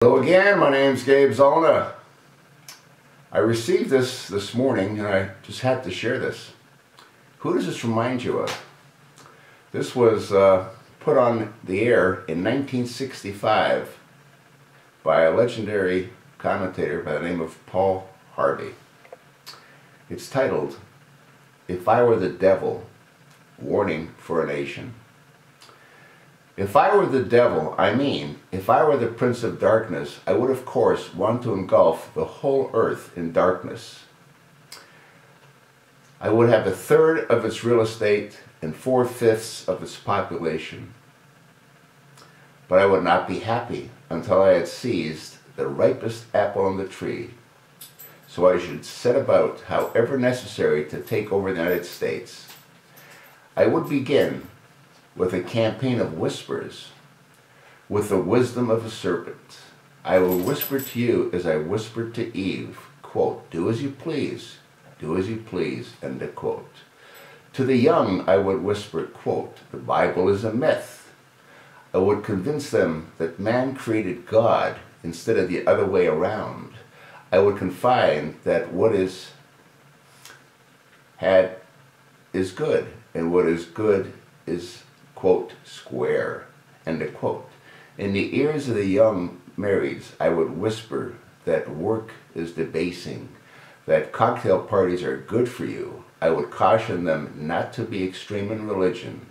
Hello again, my name's Gabe Zolna. I received this morning and I just had to share this. Who does this remind you of? This was put on the air in 1965 by a legendary commentator by the name of Paul Harvey. It's titled, "If I Were the Devil, Warning for a Nation." If I were the devil, if I were the prince of darkness, I would of course want to engulf the whole earth in darkness. I would have 1/3 of its real estate and 4/5 of its population. But I would not be happy until I had seized the ripest apple on the tree. So I should set about, however necessary, to take over the United States. I would begin with a campaign of whispers, with the wisdom of a serpent. I will whisper to you as I whispered to Eve, quote, "Do as you please, end of quote. To the young I would whisper, quote, "The Bible is a myth." I would convince them that man created God instead of the other way around. I would confide that what is good, and what is good is, quote, "square," end of quote. In the ears of the young marrieds, I would whisper that work is debasing, that cocktail parties are good for you. I would caution them not to be extreme in religion,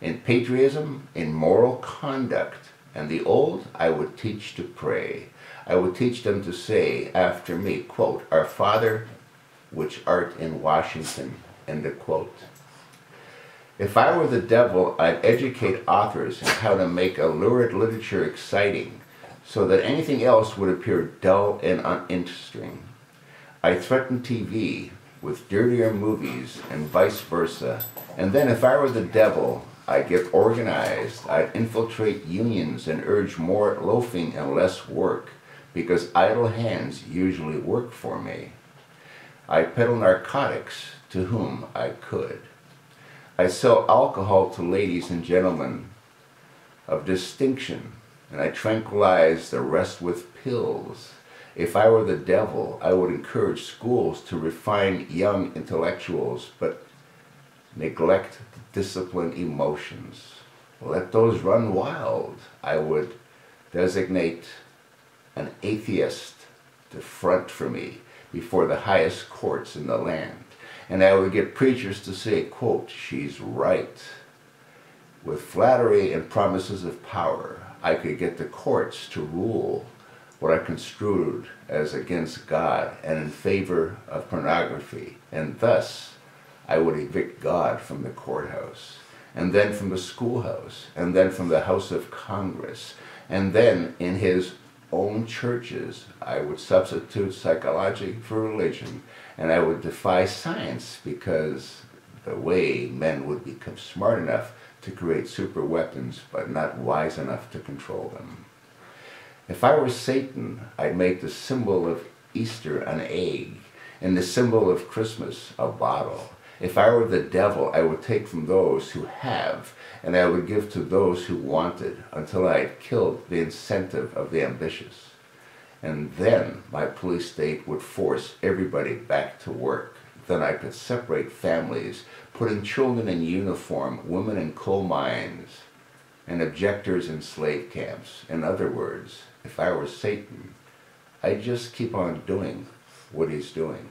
in patriotism, in moral conduct, and the old I would teach to pray. I would teach them to say after me, quote, "Our Father, which art in Washington," end of quote. If I were the devil, I'd educate authors in how to make a lurid literature exciting, so that anything else would appear dull and uninteresting. I threaten TV with dirtier movies and vice versa. And then if I were the devil, I'd get organized. I'd infiltrate unions and urge more loafing and less work, because idle hands usually work for me. I peddle narcotics to whom I could. I sell alcohol to ladies and gentlemen of distinction, and I tranquilize the rest with pills. If I were the devil, I would encourage schools to refine young intellectuals, but neglect to discipline emotions. Let those run wild. I would designate an atheist to front for me before the highest courts in the land. And I would get preachers to say, quote, "She's right." With flattery and promises of power, I could get the courts to rule what I construed as against God and in favor of pornography. And thus, I would evict God from the courthouse, and then from the schoolhouse, and then from the House of Congress, and then in his own churches. I would substitute psychology for religion, and I would defy science, because the way men would become smart enough to create super weapons, but not wise enough to control them. If I were Satan, I'd make the symbol of Easter an egg, and the symbol of Christmas a bottle. If I were the devil, I would take from those who have, and I would give to those who wanted, until I had killed the incentive of the ambitious. And then my police state would force everybody back to work. Then I could separate families, putting children in uniform, women in coal mines, and objectors in slave camps. In other words, if I were Satan, I'd just keep on doing what he's doing.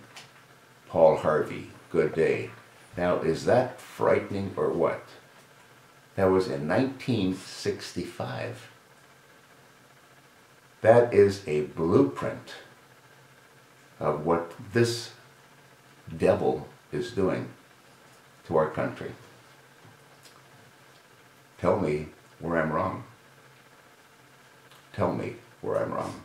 Paul Harvey, good day. Now, is that frightening or what? That was in 1965. That is a blueprint of what this devil is doing to our country. Tell me where I'm wrong. Tell me where I'm wrong.